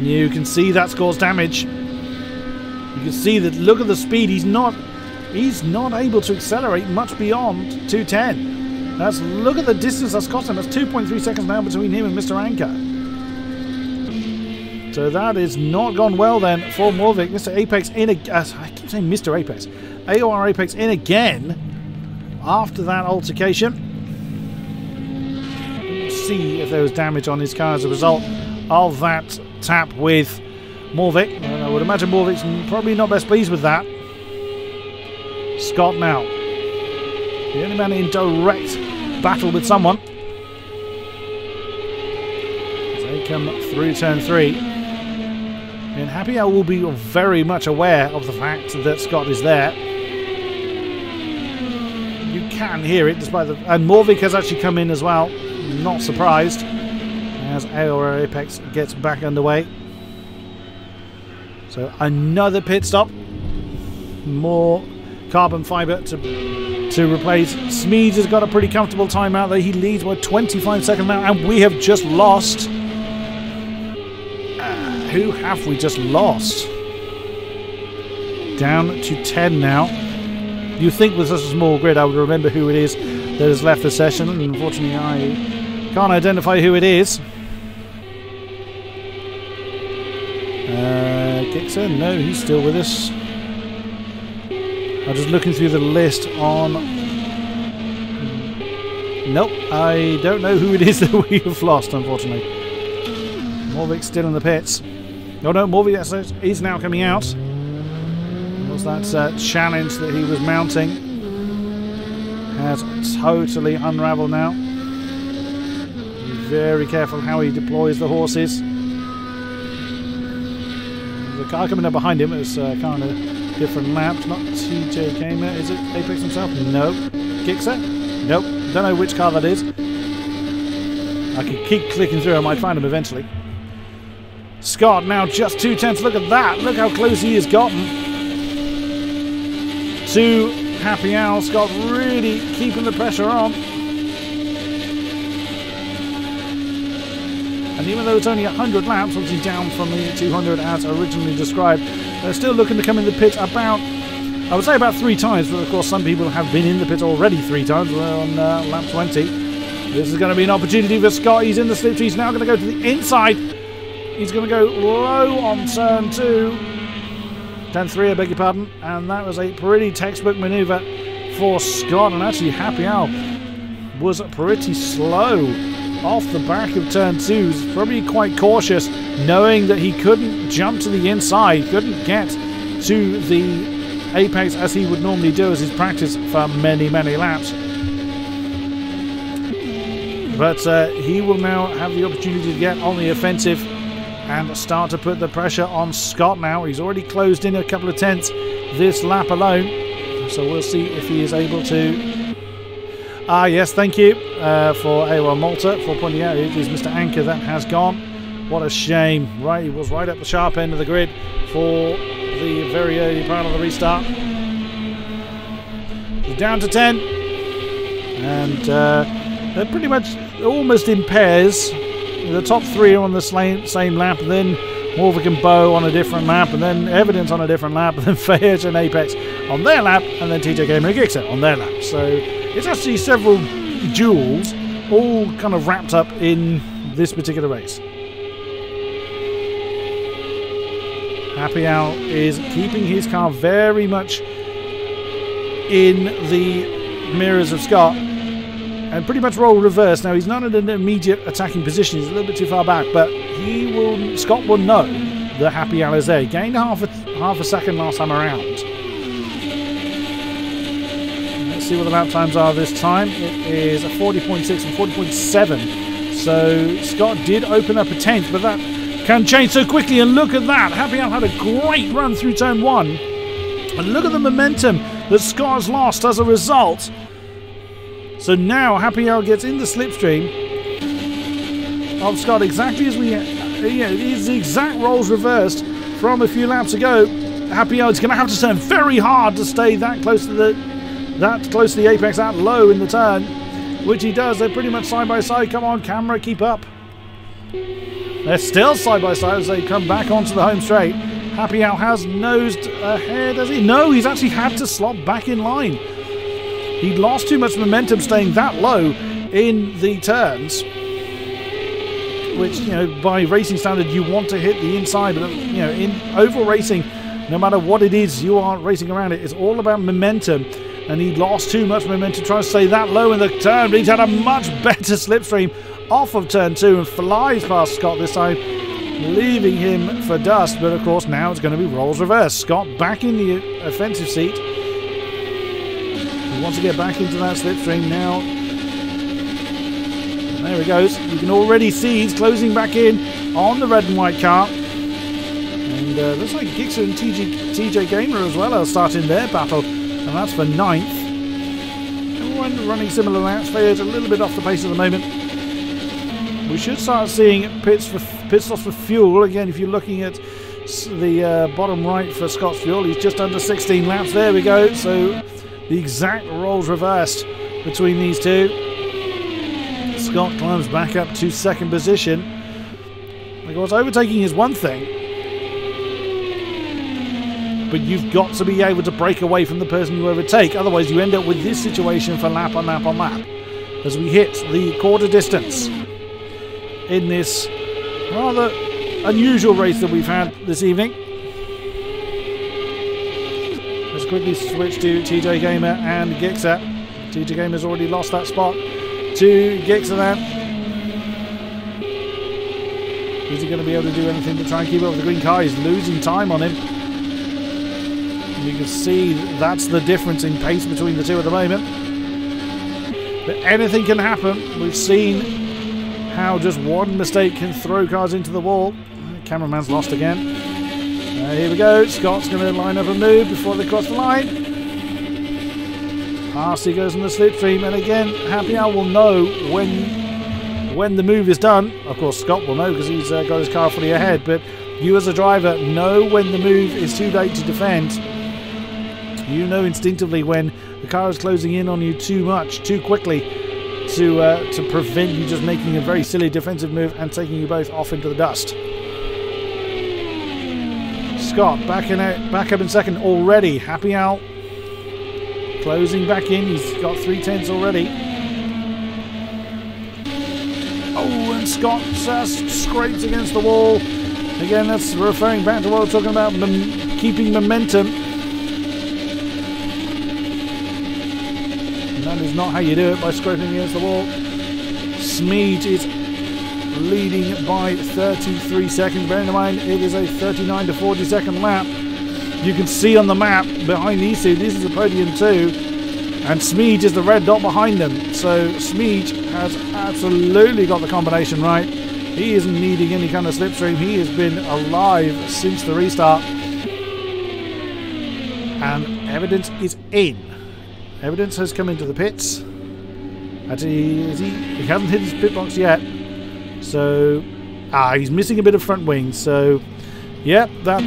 you can see that's caused damage. You can see that. Look at the speed. He's not able to accelerate much beyond 210. Look at the distance that's cost him. That's 2.3 seconds now between him and Mr. Anchor. So that is not gone well then for Morvik. Mr. Apex in I keep saying Mr. Apex. AOR Apex in again. After that altercation, let's see if there was damage on his car as a result of that tap with Morvik. And I would imagine Morvik's probably not best pleased with that. Scott now, the only man in direct battle with someone. As they come through turn 3. And Happy Hour will be very much aware of the fact that Scott is there. Can hear it despite the... And Morvik has actually come in as well. Not surprised. As AOR Apex gets back underway. So another pit stop. More carbon fibre to replace. Smedes has got a pretty comfortable time out there. He leads by 25 seconds now. And we have just lost... who have we just lost? Down to 10 now. You think with such a small grid I would remember who it is that has left the session. And unfortunately, I can't identify who it is. Gixer? No, he's still with us. I'm just looking through the list on... Nope, I don't know who it is that we have lost, unfortunately. Morvik's still in the pits. Oh no, Morvik is now coming out. Was that challenge that he was mounting has totally unravelled now. Be very careful how he deploys the horses. There's a car coming up behind him. It's kind of different laps. Not TJ Gamer. Is it Apex himself? No. Gixer? Nope. Don't know which car that is. I could keep clicking through. I might find him eventually. Scott now just 2/10. Look at that. Look how close he has gotten to Happy Hour. Scott really keeping the pressure on. And even though it's only 100 laps, obviously down from the 200 as originally described, they're still looking to come in the pit about, I would say about 3 times, but of course some people have been in the pit already 3 times. We're on lap 20. This is going to be an opportunity for Scott. He's in the slipstream. He's now going to go to the inside. He's going to go low on turn 2. Turn 3, I beg your pardon. And that was a pretty textbook manoeuvre for Scott. And actually, Happy Hour was pretty slow off the back of turn 2. He was probably quite cautious, knowing that he couldn't jump to the inside, couldn't get to the apex as he would normally do as his practice for many, many laps. But he will now have the opportunity to get on the offensive and start to put the pressure on Scott now. He's already closed in a couple of tenths this lap alone. So we'll see if he is able to... Ah, yes, thank you for AOR Malta for pointing out it is Mr. Anchor that has gone. What a shame. Right, he was right at the sharp end of the grid for the very early part of the restart. He's down to 10. And they're pretty much almost in pairs. The top 3 are on the same lap, then Morvik and Bo on a different lap, and then Evidence on a different lap, and then Fayette and Apex on their lap, and then TJ Gamer and Gixxer on their lap. So it's actually several duels, all kind of wrapped up in this particular race. Happy Hour is keeping his car very much in the mirrors of Scott. And pretty much roll reverse. Now he's not in an immediate attacking position. He's a little bit too far back, but Scott will know that Happy Hour is there. He gained half a second last time around. Let's see what the lap times are this time. It is a 40.6 and 40.7. So Scott did open up a 10th, but that can change so quickly. And look at that. Happy Hour had a great run through turn 1. And look at the momentum that Scott has lost as a result. So now Happy Hour gets in the slipstream of Scott exactly as we... it is the exact roles reversed from a few laps ago. Happy Hour is going to have to turn very hard to stay that close to the apex, that low in the turn, which he does. They're pretty much side by side. Come on, camera, keep up. They're still side by side as they come back onto the home straight. Happy Hour has nosed ahead, has he? No, he's actually had to slot back in line. He lost too much momentum staying that low in the turns, which, by racing standard, you want to hit the inside. But, in oval racing, no matter what it is you are racing around, it's all about momentum. And he lost too much momentum trying to stay that low in the turn. But he's had a much better slipstream off of turn 2 and flies past Scott this time, leaving him for dust. But, of course, now it's going to be roles reversed. Scott back in the offensive seat. Wants to get back into that slipstream now. And there he goes. You can already see he's closing back in on the red and white car. And looks like Gixxer and TJ Gamer as well are starting their battle. And that's for 9th. Everyone running similar laps. Fayette a little bit off the pace at the moment. We should start seeing pit stops for fuel. Again, if you're looking at the bottom right for Scott's fuel, he's just under 16 laps. There we go. So the exact roles reversed between these two. Scott climbs back up to 2nd position. Of course, overtaking is one thing, but you've got to be able to break away from the person you overtake. Otherwise, you end up with this situation for lap on lap on lap as we hit the quarter distance in this rather unusual race that we've had this evening. Let's quickly switch to TJ Gamer and Gixxer. TJ Gamer's already lost that spot to Gixxer then. Is he going to be able to do anything to try and keep up with the green car? He's losing time on him. You can see that's the difference in pace between the two at the moment. But anything can happen. We've seen how just one mistake can throw cars into the wall. The cameraman's lost again. Here we go. Scott's going to line up a move before they cross the line. Past he goes in the slipstream, and again, Happy Hour will know when the move is done. Of course, Scott will know because he's got his car fully ahead. But you as a driver know when the move is too late to defend. You know instinctively when the car is closing in on you too much, too quickly, to prevent you just making a very silly defensive move and taking you both off into the dust. Scott back up in second already. Happy out. Closing back in. He's got 3/10 already. Oh, and Scott scrapes against the wall. Again, that's referring back to what we're talking about, keeping momentum. That is not how you do it, by scraping against the wall. Smeed is leading by 33 seconds. Bearing in mind, it is a 39 to 40 second lap. You can see on the map behind these two, this is a podium too, and Smeed is the red dot behind them. So Smeed has absolutely got the combination right. He isn't needing any kind of slipstream. He has been alive since the restart. And evidence is in. Evidence has come into the pits. Actually, he hasn't hit his pit box yet. So, he's missing a bit of front wing. So, yeah, that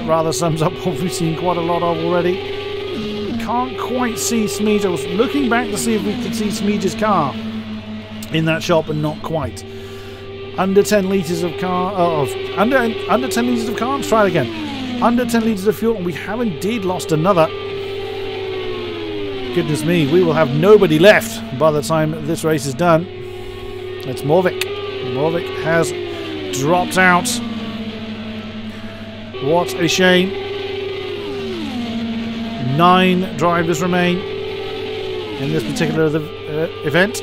rather sums up what we've seen quite a lot of already. Can't quite see Smeed. I was looking back to see if we could see Smeed's car in that shot, but not quite. Under 10 litres of car. Under 10 litres of car. Let's try it again. Under 10 litres of fuel, and we have indeed lost another. Goodness me, we will have nobody left by the time this race is done. It's Morvik. Morvik has dropped out. What a shame. 9 drivers remain in this particular event.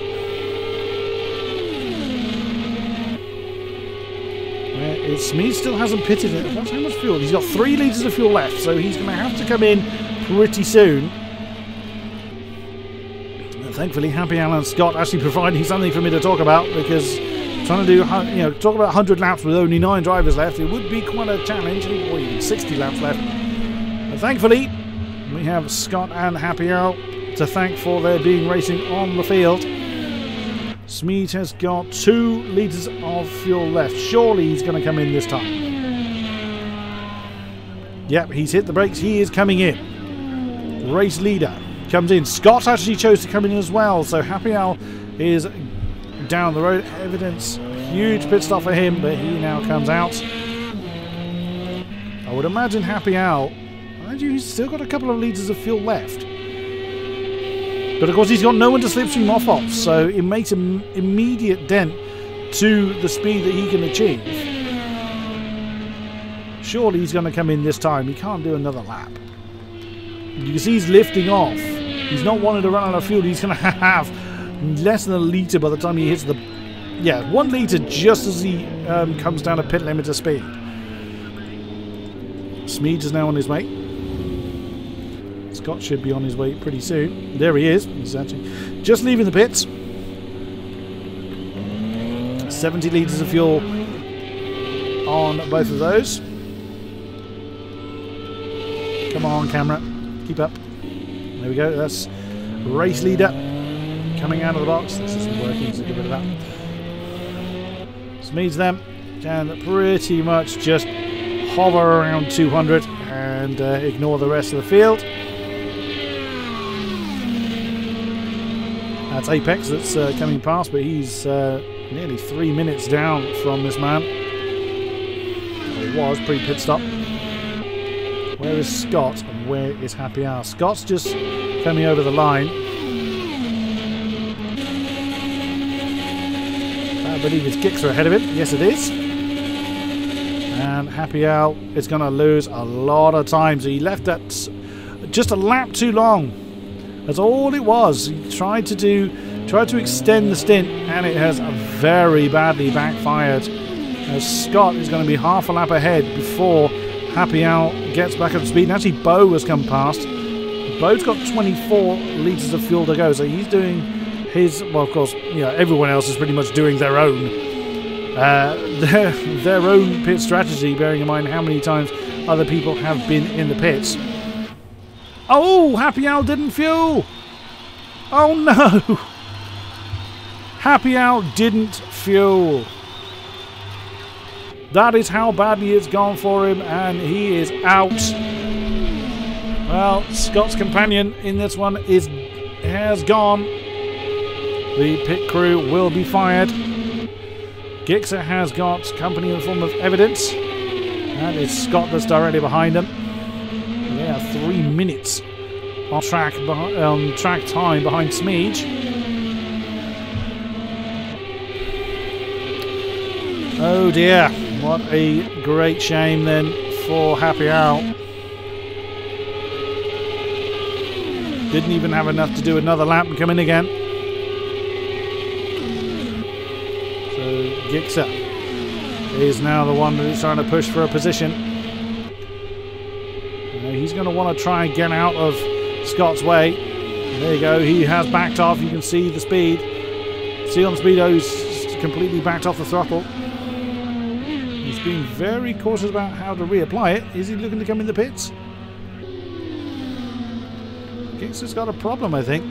Smeed still hasn't pitted it. That's how much fuel. He's got 3 litres of fuel left, so he's going to have to come in pretty soon. Thankfully, Happy Alan Scott actually providing something for me to talk about, because trying to do, talk about 100 laps with only 9 drivers left, it would be quite a challenge. Or even 60 laps left. But thankfully, we have Scott and Happy Al to thank for their being racing on the field. Smeed has got 2 litres of fuel left. Surely he's going to come in this time. Yep, he's hit the brakes. He is coming in. Race leader comes in. Scott actually chose to come in as well, so Happy Al is down the road. Evidence, huge pit stop for him, but he now comes out. I would imagine Happy Al, he's still got a couple of litres of fuel left, but of course he's got no one to slipstream off, so it makes an immediate dent to the speed that he can achieve. Surely he's going to come in this time. He can't do another lap. You can see he's lifting off. He's not wanting to run out of fuel. He's going to have less than a litre by the time he hits the... Yeah, 1 litre just as he comes down to pit limiter speed. Smeed is now on his way. Scott should be on his way pretty soon. There he is. He's actually just leaving the pits. 70 litres of fuel on both of those. Come on, camera. Keep up. There we go. That's race leader coming out of the box. This isn't working, so get rid of that. Smeeds them can pretty much just hover around 200 and ignore the rest of the field. That's Apex that's coming past, but he's nearly 3 minutes down from this man. He was pre-pit stop. Where is Scott and where is Happy Hour? Scott's just coming over the line. I believe it's Gixxer ahead of him. Yes, it is. And Happy Hour is going to lose a lot of time. So he left that just a lap too long. That's all it was. He tried to extend the stint, and it has very badly backfired. Scott is going to be half a lap ahead before Happy Hour gets back up to speed. And actually, Bo has come past. Bo's got 24 litres of fuel to go, so he's doing his. Well, of course, you know, everyone else is pretty much doing their own pit strategy, bearing in mind how many times other people have been in the pits. Oh, Happy Hour didn't fuel. Oh no, Happy Hour didn't fuel. That is how badly it's gone for him, and he is out. Well, Scott's companion in this one has gone. The pit crew will be fired. Gixxer has got company in the form of evidence. And it's Scott that's directly behind him. They are 3 minutes on track time behind Smeege. Oh dear, what a great shame then for Happy Hour. Didn't even have enough to do another lap and come in again. So Gixxer is now the one who's trying to push for a position. He's going to want to try and get out of Scott's way. There you go, he has backed off. You can see the speed. See on speedo, he's completely backed off the throttle. He's being very cautious about how to reapply it. Is he looking to come in the pits? Gixxer's got a problem, I think.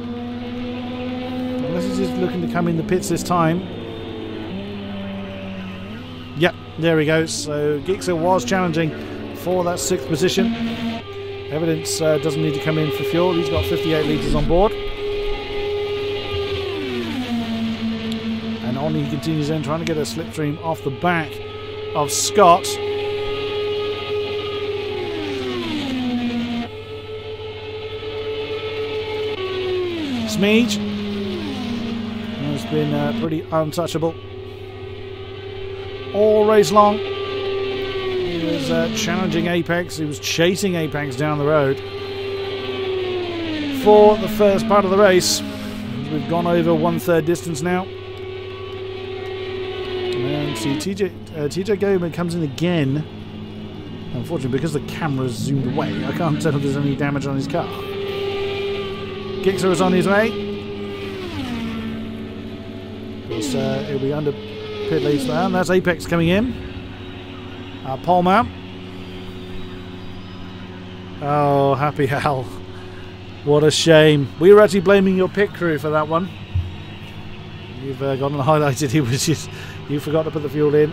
Unless he's just looking to come in the pits this time. Yep, there he goes. So Gixxer was challenging for that 6th position. Evidence doesn't need to come in for fuel. He's got 58 litres on board. And on he continues in, trying to get a slipstream off the back of Scott. Smeege has been pretty untouchable all race long. He was challenging Apex. He was chasing Apex down the road for the first part of the race. We've gone over 1/3 distance now. And see, TJ Goman comes in again. Unfortunately, because the camera's zoomed away, I can't tell if there's any damage on his car. Gixxer is on his way. Of course, he'll be under pit leads now. And that's Apex coming in. Pole man. Oh, Happy Hal. What a shame. We were actually blaming your pit crew for that one. You've gone and highlighted it, which is you forgot to put the fuel in.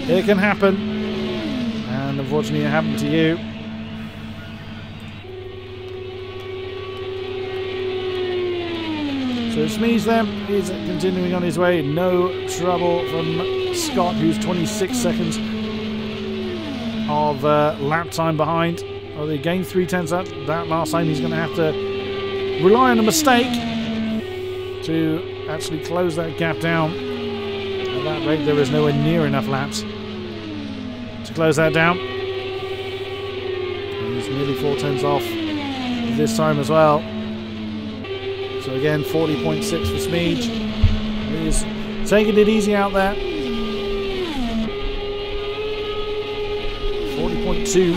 It can happen. And unfortunately, it happened to you. So Smeeze then is continuing on his way. No trouble from Scott, who's 26 seconds of lap time behind. Oh, they gained 3/10 that last time. He's going to have to rely on a mistake to actually close that gap down. At that rate, there is nowhere near enough laps to close that down. And he's nearly 4/10 off this time as well. So again, 40.6 for Smeege. He's taking it easy out there. 40.2.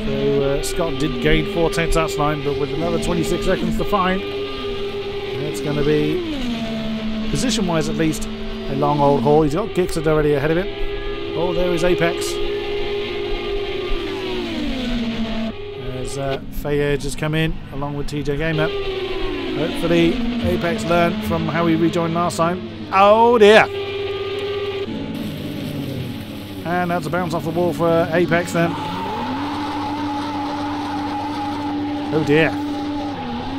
So Scott did gain 4/10 that time, but with another 26 seconds to find, it's going to be, position-wise at least, a long old haul. He's got Gixxer already ahead of him. Oh, there is Apex. There's Faye just come in, along with TJ Gamer. Hopefully Apex learned from how he rejoined last time. Oh dear! And that's a bounce off the wall for Apex then. Oh dear.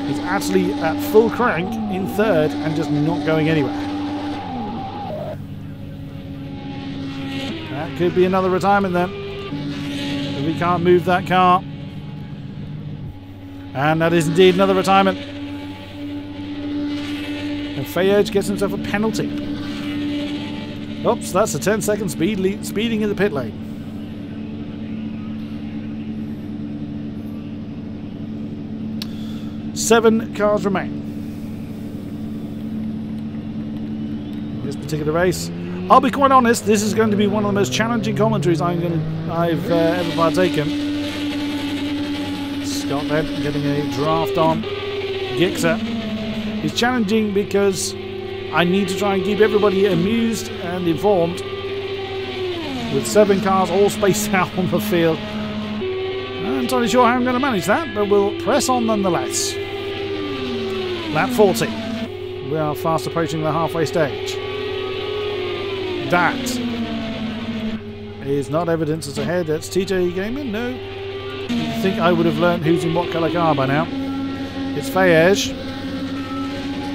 He's actually at full crank in 3rd and just not going anywhere. That could be another retirement then. We can't move that car. And that is indeed another retirement. And Fayed gets himself a penalty. Oops, that's a 10-second speeding in the pit lane. Seven cars remain. This particular race, I'll be quite honest, this is going to be one of the most challenging commentaries I've ever partaken. Scott then getting a draft on Gixxer. It's challenging because I need to try and keep everybody amused and informed. With 7 cars all spaced out on the field. I'm not entirely sure how I'm going to manage that, but we'll press on nonetheless. Lap 40. We are fast approaching the halfway stage. That is not evidence as ahead. That's TJ Gaming. No. You'd think I would have learned who's in what colour car by now. It's Fayed,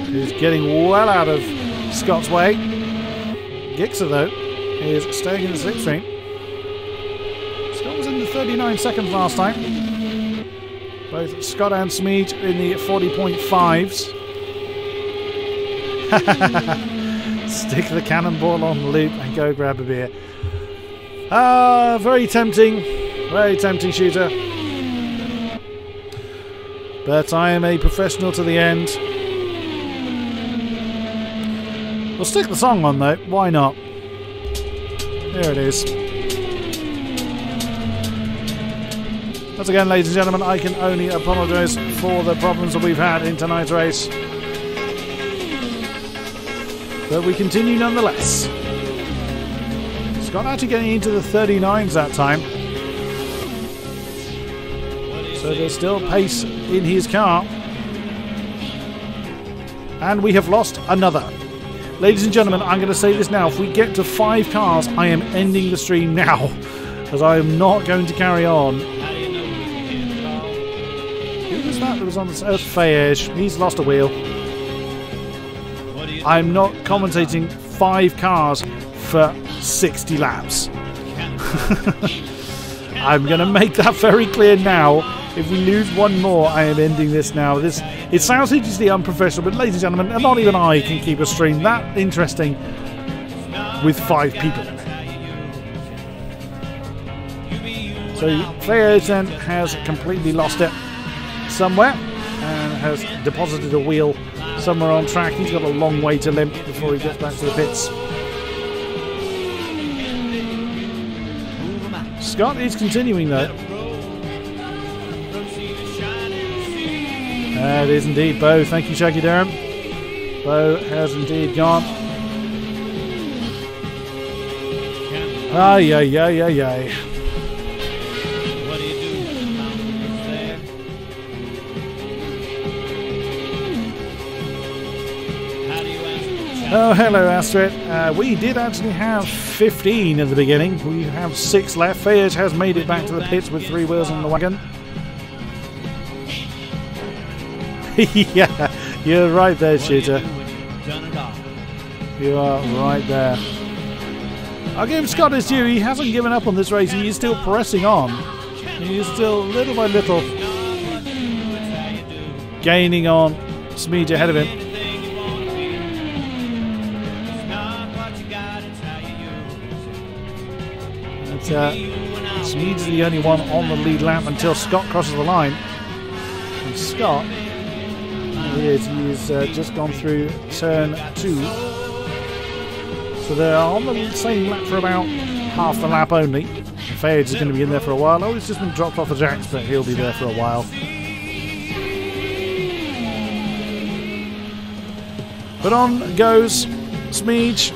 who's getting well out of Scott's way. Gixxer, though, is staying in the slipstream. Scott was in the 39 seconds last time. Both Scott and Smeej in the 40.5s. Stick the cannonball on the loop and go grab a beer. Very tempting shooter. But I am a professional to the end. We'll stick the song on though, why not? There it is. Once again, ladies and gentlemen, I can only apologise for the problems that we've had in tonight's race. But we continue nonetheless. Scott actually getting into the 39s that time. So there's still pace in his car. And we have lost another. Ladies and gentlemen, I'm going to say this now. If we get to 5 cars, I am ending the stream now. As I am not going to carry on. Who was that was on the Earth? Fayed. He's lost a wheel. I'm not commentating 5 cars for 60 laps. I'm going to make that very clear now. If we lose one more, I am ending this now. It sounds hideously unprofessional, but ladies and gentlemen, not even I can keep a stream that interesting with 5 people. So Fayed then has completely lost it somewhere and has deposited a wheel somewhere on track. He's got a long way to limp before he gets back to the pits. Scott is continuing though. That is indeed Bo. Thank you, Shaggy Durham. Bo has indeed gone. Ay, ay, ay, ay, ay. Oh, hello, Astrid. We did actually have 15 at the beginning. We have 6 left. Fayed has made it back to the pits with 3 wheels on the wagon. Yeah, you're right there, Shooter. You are right there. I'll give Scott his due. He hasn't given up on this race. He is still pressing on. He is still, little by little, gaining on Smeej ahead of him. Smeej is the only one on the lead lap until Scott crosses the line. And Scott, he's just gone through turn 2. So they're on the same lap for about half the lap only. Fayed is going to be in there for a while. Oh, he's just been dropped off the jacks, but he'll be there for a while. But on goes Smeej.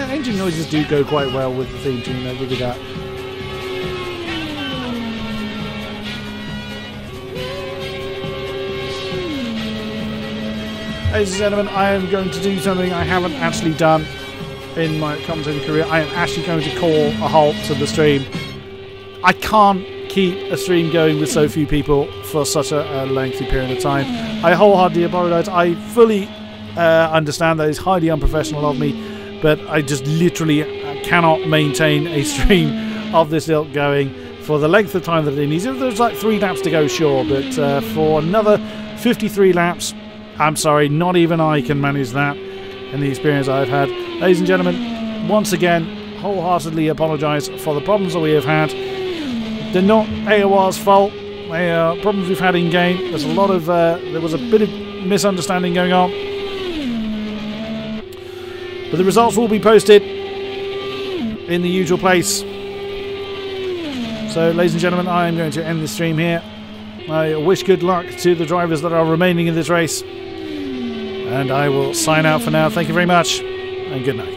Engine noises do go quite well with the theme tune, I'll give you that. Ladies and gentlemen, I am going to do something I haven't actually done in my commentating career. I am actually going to call a halt to the stream. I can't keep a stream going with so few people for such a lengthy period of time. I wholeheartedly apologise. I fully understand that it's highly unprofessional of me, but I just literally cannot maintain a stream of this ilk going for the length of time that it needs. There's like 3 laps to go, sure, but for another 53 laps, I'm sorry, not even I can manage that in the experience I've had. Ladies and gentlemen, once again, wholeheartedly apologise for the problems that we have had. They're not AOR's fault. They are problems we've had in game. There's a lot of there was a bit of misunderstanding going on, but the results will be posted in the usual place. So, ladies and gentlemen, I am going to end the stream here. I wish good luck to the drivers that are remaining in this race, and I will sign out for now. Thank you very much, and good night.